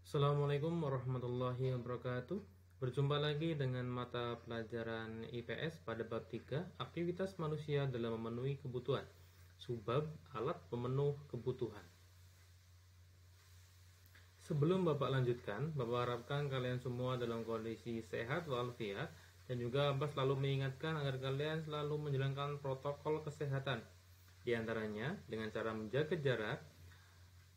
Assalamualaikum warahmatullahi wabarakatuh. Berjumpa lagi dengan mata pelajaran IPS pada bab 3, aktivitas manusia dalam memenuhi kebutuhan. Subbab alat pemenuh kebutuhan. Sebelum Bapak lanjutkan, Bapak harapkan kalian semua dalam kondisi sehat walafiat dan juga Bapak selalu mengingatkan agar kalian selalu menjalankan protokol kesehatan. Di antaranya dengan cara menjaga jarak,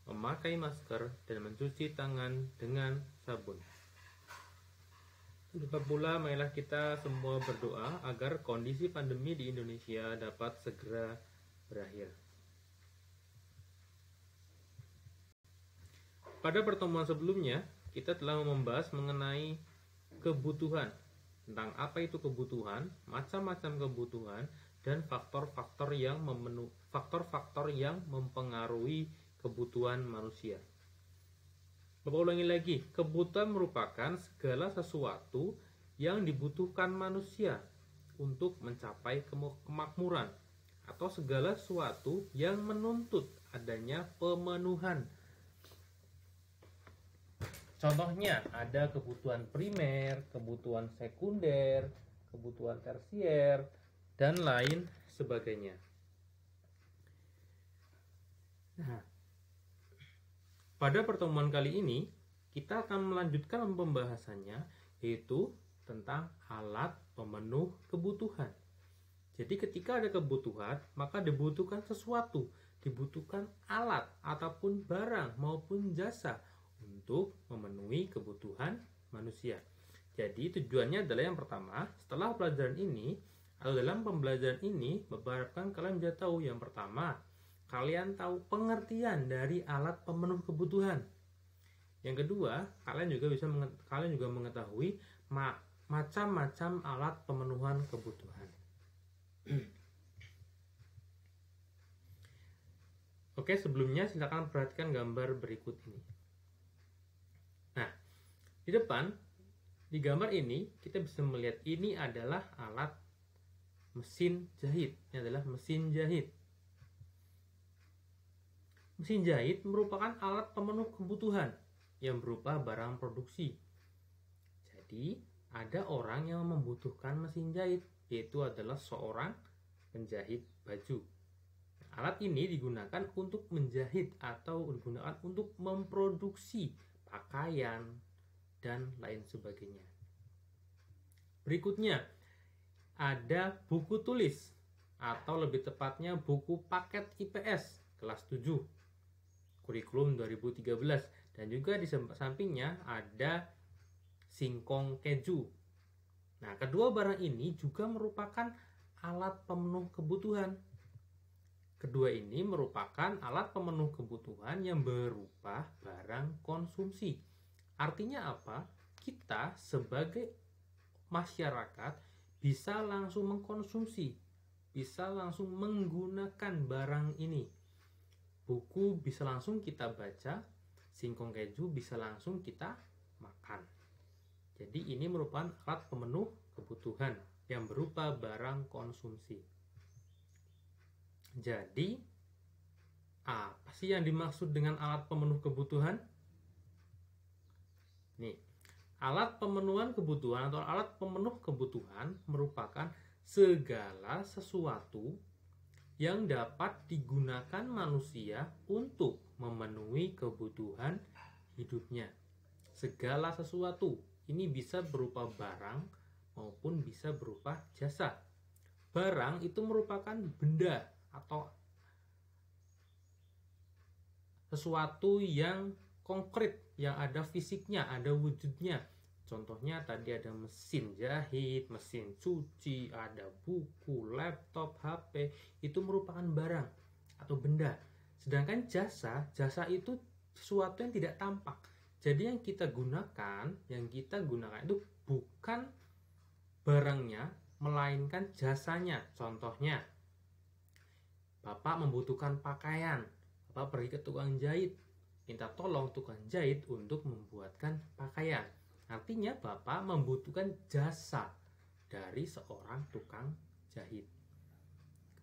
memakai masker, dan mencuci tangan dengan sabun. Lupa pula, marilah kita semua berdoa agar kondisi pandemi di Indonesia dapat segera berakhir. Pada pertemuan sebelumnya, kita telah membahas mengenai kebutuhan, tentang apa itu kebutuhan, macam-macam kebutuhan, dan faktor-faktor yang mempengaruhi kebutuhan manusia. Bapak ulangi lagi, kebutuhan merupakan segala sesuatu yang dibutuhkan manusia untuk mencapai kemakmuran, atau segala sesuatu yang menuntut adanya pemenuhan. Contohnya ada kebutuhan primer, kebutuhan sekunder, kebutuhan tersier, dan lain sebagainya. Nah, pada pertemuan kali ini kita akan melanjutkan pembahasannya, yaitu tentang alat pemenuh kebutuhan. Jadi ketika ada kebutuhan, maka dibutuhkan sesuatu, dibutuhkan alat ataupun barang maupun jasa untuk memenuhi kebutuhan manusia. Jadi tujuannya adalah yang pertama, setelah pelajaran ini atau dalam pembelajaran ini, harapkan kalian bisa tahu yang pertama, kalian tahu pengertian dari alat pemenuh kebutuhan. Yang kedua, kalian juga mengetahui macam-macam alat pemenuhan kebutuhan. Oke, sebelumnya silakan perhatikan gambar berikut ini. Nah, di depan di gambar ini kita bisa melihat ini adalah alat mesin jahit. Ini adalah mesin jahit. Mesin jahit merupakan alat pemenuh kebutuhan yang berupa barang produksi. Jadi, ada orang yang membutuhkan mesin jahit, yaitu adalah seorang penjahit baju. Alat ini digunakan untuk menjahit atau digunakan untuk memproduksi pakaian dan lain sebagainya. Berikutnya, ada buku tulis atau lebih tepatnya buku paket IPS kelas 7 kurikulum 2013, dan juga di sampingnya ada singkong keju. Nah, kedua barang ini juga merupakan alat pemenuh kebutuhan. Kedua ini merupakan alat pemenuh kebutuhan yang berupa barang konsumsi. Artinya apa? Kita sebagai masyarakat bisa langsung mengkonsumsi, bisa langsung menggunakan barang ini. Buku bisa langsung kita baca, singkong keju bisa langsung kita makan. Jadi ini merupakan alat pemenuh kebutuhan yang berupa barang konsumsi. Jadi, apa sih yang dimaksud dengan alat pemenuh kebutuhan? Nih, alat pemenuhan kebutuhan atau alat pemenuh kebutuhan merupakan segala sesuatu yang dapat digunakan manusia untuk memenuhi kebutuhan hidupnya. Segala sesuatu ini bisa berupa barang maupun bisa berupa jasa. Barang itu merupakan benda atau sesuatu yang konkret, yang ada fisiknya, ada wujudnya. Contohnya tadi ada mesin jahit, mesin cuci, ada buku, laptop, HP, itu merupakan barang atau benda. Sedangkan jasa itu sesuatu yang tidak tampak. Jadi yang kita gunakan itu bukan barangnya, melainkan jasanya. Contohnya, Bapak membutuhkan pakaian, Bapak pergi ke tukang jahit, minta tolong tukang jahit untuk membuatkan pakaian. Artinya Bapak membutuhkan jasa dari seorang tukang jahit.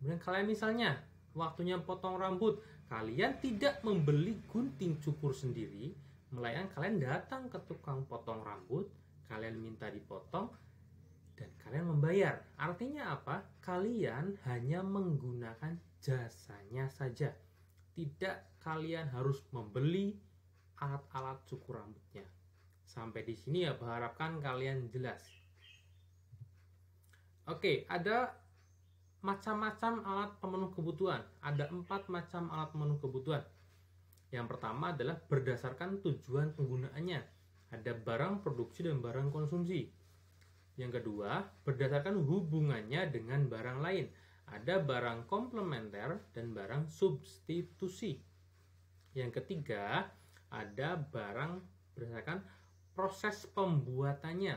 Kemudian kalian misalnya waktunya potong rambut, kalian tidak membeli gunting cukur sendiri, melainkan kalian datang ke tukang potong rambut, kalian minta dipotong, dan kalian membayar. Artinya apa? Kalian hanya menggunakan jasanya saja. Tidak kalian harus membeli alat-alat cukur rambutnya. Sampai di sini ya, berharapkan kalian jelas. Oke, ada macam-macam alat pemenuh kebutuhan. Ada 4 macam alat pemenuh kebutuhan. Yang pertama adalah berdasarkan tujuan penggunaannya. Ada barang produksi dan barang konsumsi. Yang kedua, berdasarkan hubungannya dengan barang lain. Ada barang komplementer dan barang substitusi. Yang ketiga, ada barang berdasarkan proses pembuatannya.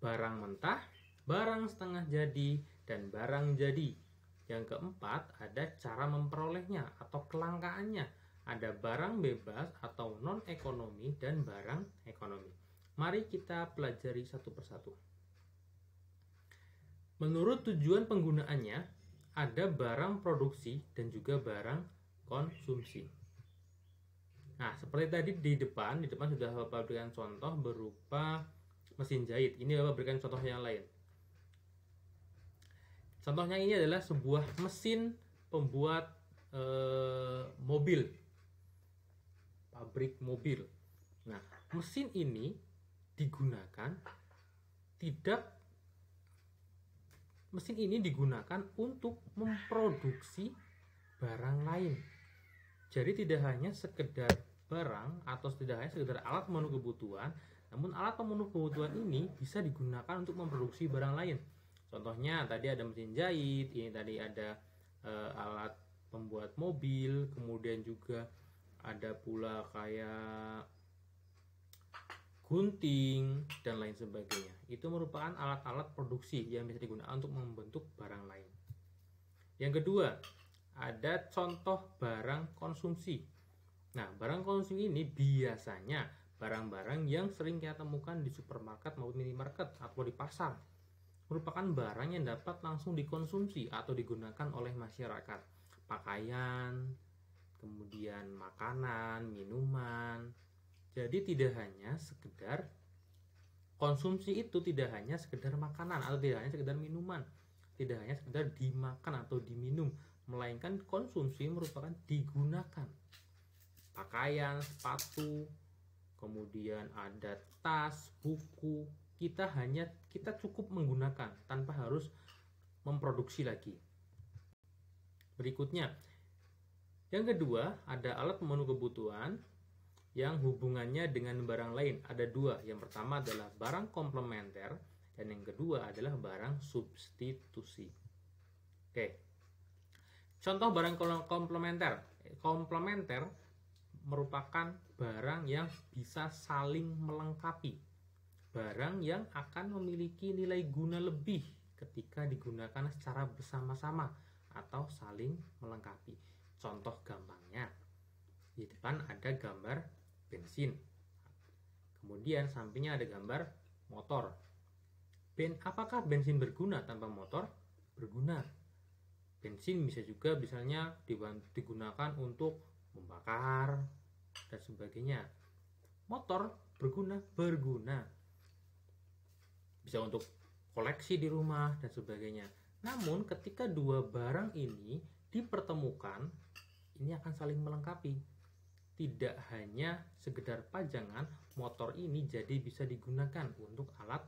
Barang mentah, barang setengah jadi, dan barang jadi. Yang keempat, ada cara memperolehnya atau kelangkaannya. Ada barang bebas atau non-ekonomi dan barang ekonomi. Mari kita pelajari satu persatu. Menurut tujuan penggunaannya, ada barang produksi dan juga barang konsumsi. Nah, seperti tadi di depan sudah Bapak berikan contoh berupa mesin jahit. Ini Bapak berikan contoh yang lain. Contohnya ini adalah sebuah mesin pembuat mobil, pabrik mobil. Nah, mesin ini digunakan untuk memproduksi barang lain. Jadi tidak hanya sekedar barang atau tidak hanya sekedar alat pemenuh kebutuhan, namun alat pemenuh kebutuhan ini bisa digunakan untuk memproduksi barang lain. Contohnya tadi ada mesin jahit, ini tadi ada alat pembuat mobil, kemudian juga ada pula kayak gunting dan lain sebagainya. Itu merupakan alat-alat produksi yang bisa digunakan untuk membentuk barang lain. Yang kedua, ada contoh barang konsumsi. Nah, barang konsumsi ini biasanya barang-barang yang sering kita temukan di supermarket maupun minimarket atau di pasar. Merupakan barang yang dapat langsung dikonsumsi atau digunakan oleh masyarakat. Pakaian, kemudian makanan, minuman. Jadi tidak hanya sekedar konsumsi itu tidak hanya sekedar makanan atau tidak hanya sekedar minuman. Tidak hanya sekedar dimakan atau diminum, melainkan konsumsi merupakan digunakan. Pakaian, sepatu, kemudian ada tas, buku. Kita cukup menggunakan tanpa harus memproduksi lagi. Berikutnya, yang kedua ada alat pemenuh kebutuhan yang hubungannya dengan barang lain. Ada 2. Yang pertama adalah barang komplementer dan yang kedua adalah barang substitusi. Oke. Contoh barang komplementer. Komplementer merupakan barang yang bisa saling melengkapi. Barang yang akan memiliki nilai guna lebih ketika digunakan secara bersama-sama atau saling melengkapi. Contoh gampangnya, di depan ada gambar bensin, kemudian sampingnya ada gambar motor. Apakah bensin berguna tanpa motor? Berguna. Bensin bisa juga misalnya digunakan untuk membakar dan sebagainya. Motor berguna. Bisa untuk koleksi di rumah dan sebagainya. Namun ketika dua barang ini dipertemukan, ini akan saling melengkapi. Tidak hanya sekedar pajangan, motor ini jadi bisa digunakan untuk alat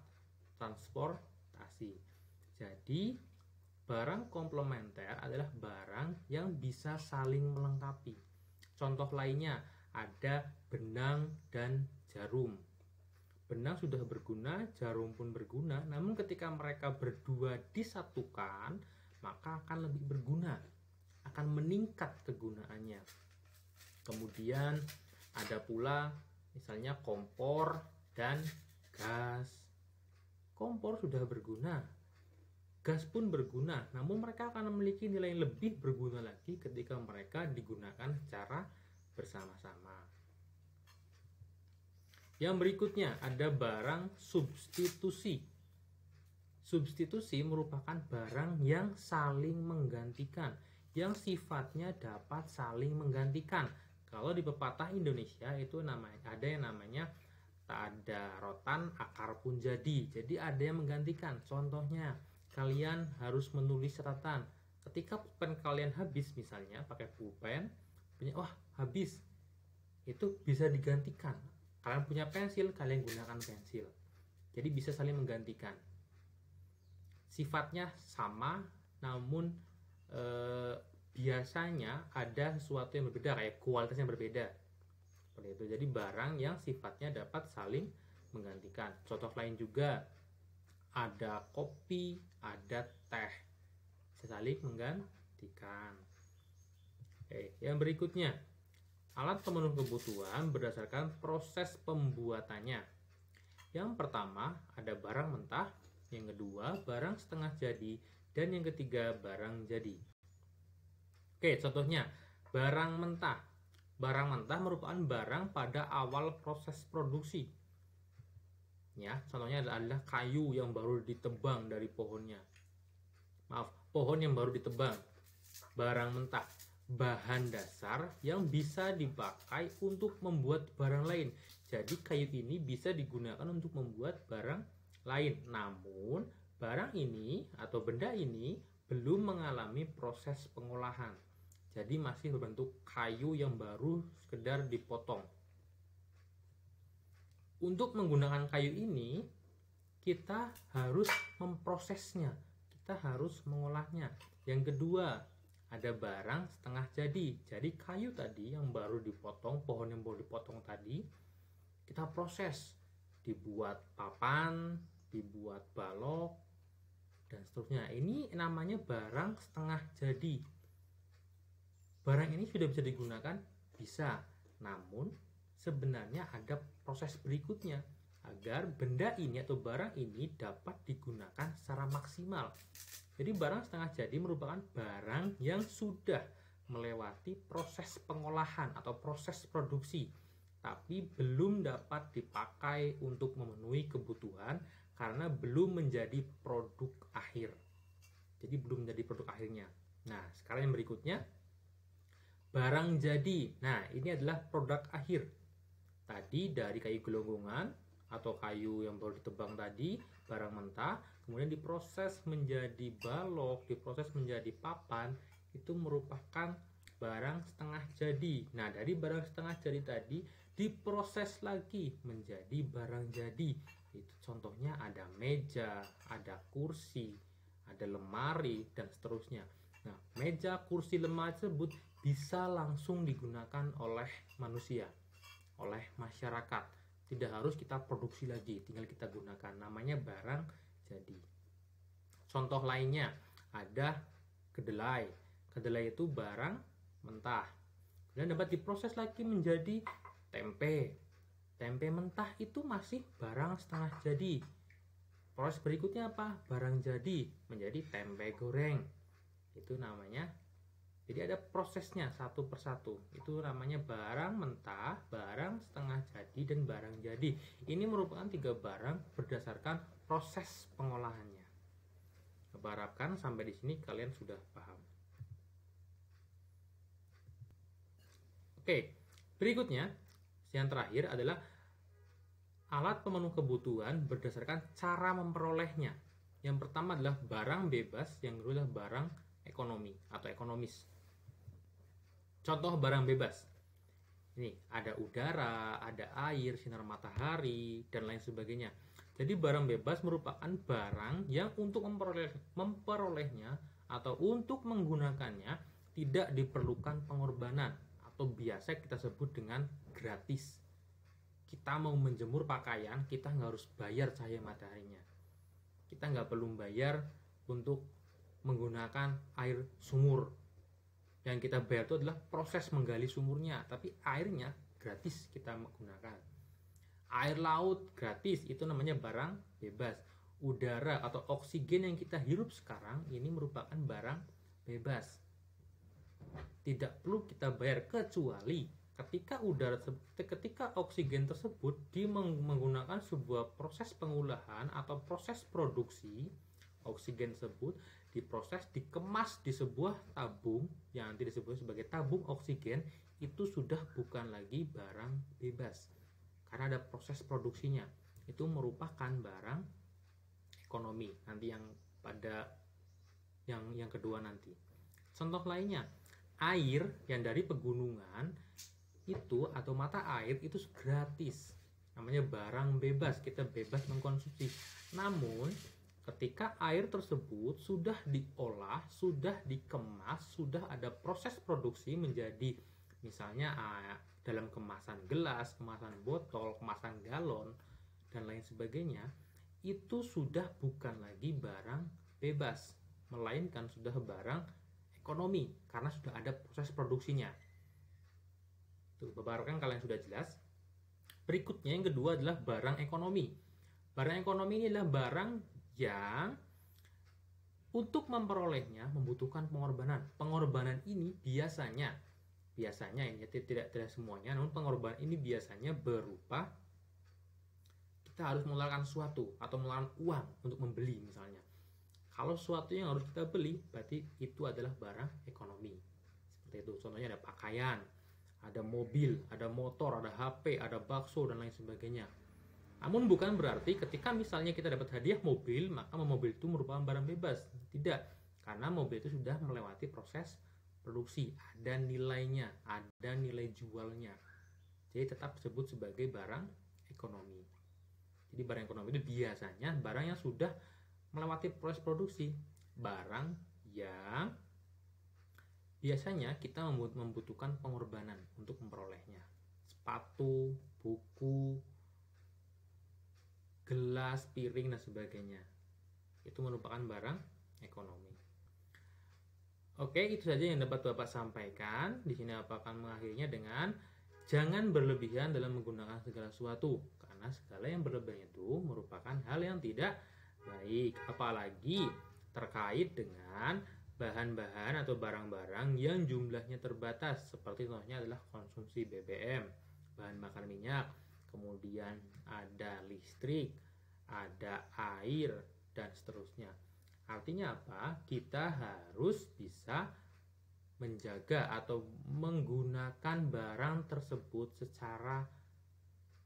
transportasi. Jadi barang komplementer adalah barang yang bisa saling melengkapi. Contoh lainnya ada benang dan jarum. Benang sudah berguna, jarum pun berguna, namun ketika mereka berdua disatukan, maka akan lebih berguna, akan meningkat kegunaannya. Kemudian ada pula misalnya kompor dan gas. Kompor sudah berguna, gas pun berguna, namun mereka akan memiliki nilai lebih berguna lagi ketika mereka digunakan secara bersama-sama. Yang berikutnya ada barang substitusi. Substitusi merupakan barang yang saling menggantikan, yang sifatnya dapat saling menggantikan. Kalau di pepatah Indonesia itu ada yang namanya tak ada rotan akar pun jadi. Jadi ada yang menggantikan. Contohnya, kalian harus menulis catatan. Ketika pulpen kalian habis, misalnya pakai pulpen, wah habis, itu bisa digantikan. Kalian punya pensil, kalian gunakan pensil. Jadi bisa saling menggantikan. Sifatnya sama, namun biasanya ada sesuatu yang berbeda, kayak kualitas yang berbeda. Seperti itu. Jadi barang yang sifatnya dapat saling menggantikan. Contoh lain juga ada kopi, ada teh, bisa saling menggantikan. Oke, yang berikutnya, alat pemenuh kebutuhan berdasarkan proses pembuatannya. Yang pertama ada barang mentah, yang kedua barang setengah jadi, dan yang ketiga barang jadi. Oke, contohnya barang mentah. Barang mentah merupakan barang pada awal proses produksi. Ya, contohnya adalah kayu yang baru ditebang dari pohonnya. Pohon yang baru ditebang. Barang mentah, bahan dasar yang bisa dipakai untuk membuat barang lain. Jadi kayu ini bisa digunakan untuk membuat barang lain. Namun, barang ini atau benda ini belum mengalami proses pengolahan. Jadi masih berbentuk kayu yang baru sekedar dipotong. Untuk menggunakan kayu ini, kita harus memprosesnya, kita harus mengolahnya. Yang kedua, ada barang setengah jadi. Jadi kayu tadi yang baru dipotong, pohon yang baru dipotong tadi, kita proses, dibuat papan, dibuat balok, dan seterusnya. Ini namanya barang setengah jadi. Barang ini sudah bisa digunakan? Bisa. Namun sebenarnya ada proses berikutnya agar benda ini atau barang ini dapat digunakan secara maksimal. Jadi barang setengah jadi merupakan barang yang sudah melewati proses pengolahan atau proses produksi, tapi belum dapat dipakai untuk memenuhi kebutuhan karena belum menjadi produk akhir. Jadi belum menjadi produk akhirnya. Nah, sekarang yang berikutnya, barang jadi. Nah, ini adalah produk akhir. Tadi dari kayu gelonggongan atau kayu yang baru ditebang tadi, barang mentah, kemudian diproses menjadi balok, diproses menjadi papan, itu merupakan barang setengah jadi. Nah, dari barang setengah jadi tadi diproses lagi menjadi barang jadi. Itu contohnya ada meja, ada kursi, ada lemari, dan seterusnya. Nah, meja, kursi, lemari tersebut bisa langsung digunakan oleh manusia, oleh masyarakat. Tidak harus kita produksi lagi, tinggal kita gunakan. Namanya barang jadi. Contoh lainnya ada kedelai. Kedelai itu barang mentah. Dan dapat diproses lagi menjadi tempe. Tempe mentah itu masih barang setengah jadi. Proses berikutnya apa? Barang jadi menjadi tempe goreng. Itu namanya. Jadi ada prosesnya satu persatu. Itu namanya barang mentah, barang setengah jadi, dan barang jadi. Ini merupakan 3 barang berdasarkan proses pengolahannya. Saya harapkan sampai di sini kalian sudah paham. Oke, berikutnya yang terakhir adalah alat pemenuh kebutuhan berdasarkan cara memperolehnya. Yang pertama adalah barang bebas, yang kedua adalah barang ekonomi atau ekonomis. Contoh barang bebas. Ini ada udara, ada air, sinar matahari, dan lain sebagainya. Jadi barang bebas merupakan barang yang untuk memperolehnya atau untuk menggunakannya tidak diperlukan pengorbanan atau biasa kita sebut dengan gratis. Kita mau menjemur pakaian, kita nggak harus bayar cahaya mataharinya. Kita nggak perlu bayar untuk menggunakan air sumur. Yang kita bayar itu adalah proses menggali sumurnya, tapi airnya gratis kita menggunakan. Air laut gratis, itu namanya barang bebas. Udara atau oksigen yang kita hirup sekarang ini merupakan barang bebas. Tidak perlu kita bayar kecuali ketika oksigen tersebut menggunakan sebuah proses pengolahan atau proses produksi. Oksigen tersebut diproses, dikemas di sebuah tabung yang nanti disebut sebagai tabung oksigen. itu sudah bukan lagi barang bebas karena ada proses produksinya. Itu merupakan barang ekonomi nanti yang pada yang kedua nanti. Contoh lainnya, air yang dari pegunungan itu atau mata air itu gratis, namanya barang bebas, kita bebas mengkonsumsi. Namun ketika air tersebut sudah diolah, sudah dikemas, sudah ada proses produksi menjadi misalnya dalam kemasan gelas, kemasan botol, kemasan galon dan lain sebagainya, itu sudah bukan lagi barang bebas, melainkan sudah barang ekonomi karena sudah ada proses produksinya. Tuh, beberapa kan kalian sudah jelas. Berikutnya yang kedua adalah barang ekonomi. Barang ekonomi ini adalah barang yang untuk memperolehnya membutuhkan pengorbanan. Pengorbanan ini biasanya ini tidak semuanya, namun pengorbanan ini biasanya berupa kita harus mengeluarkan sesuatu atau mengeluarkan uang untuk membeli misalnya. Kalau sesuatu yang harus kita beli, berarti itu adalah barang ekonomi. Seperti itu. Contohnya ada pakaian, ada mobil, ada motor, ada HP, ada bakso, dan lain sebagainya. Namun bukan berarti ketika misalnya kita dapat hadiah mobil, maka mobil itu merupakan barang bebas. Tidak. Karena mobil itu sudah melewati proses produksi. Ada nilainya, ada nilai jualnya. Jadi tetap disebut sebagai barang ekonomi. Jadi barang ekonomi itu biasanya barang yang sudah melewati proses produksi, barang yang biasanya kita membutuhkan pengorbanan untuk memperolehnya. Sepatu, buku, gelas, piring dan sebagainya. Itu merupakan barang ekonomi. Oke, itu saja yang dapat Bapak sampaikan. Di sini Bapak akan mengakhirinya dengan jangan berlebihan dalam menggunakan segala sesuatu, karena segala yang berlebihan itu merupakan hal yang tidak baik, apalagi terkait dengan bahan-bahan atau barang-barang yang jumlahnya terbatas, seperti contohnya adalah konsumsi BBM, bahan bakar minyak, kemudian ada listrik, ada air, dan seterusnya. Artinya apa? Kita harus bisa menjaga atau menggunakan barang tersebut secara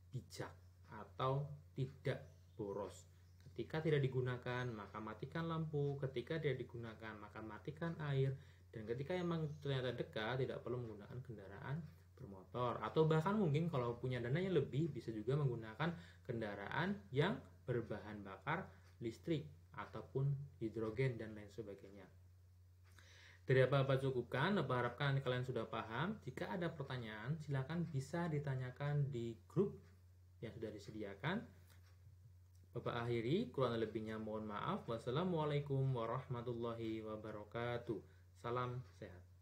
bijak atau tidak boros. Ketika tidak digunakan, maka matikan lampu. Ketika tidak digunakan, maka matikan air. Dan ketika memang ternyata dekat, tidak perlu menggunakan kendaraan bermotor. Atau bahkan mungkin kalau punya dana yang lebih, bisa juga menggunakan kendaraan yang berbahan bakar listrik ataupun hidrogen dan lain sebagainya. Dari apa cukupkan, Bapak harapkan kalian sudah paham. Jika ada pertanyaan, silakan bisa ditanyakan di grup yang sudah disediakan. Bapak akhiri, kurang lebihnya mohon maaf. Wassalamualaikum warahmatullahi wabarakatuh. Salam sehat.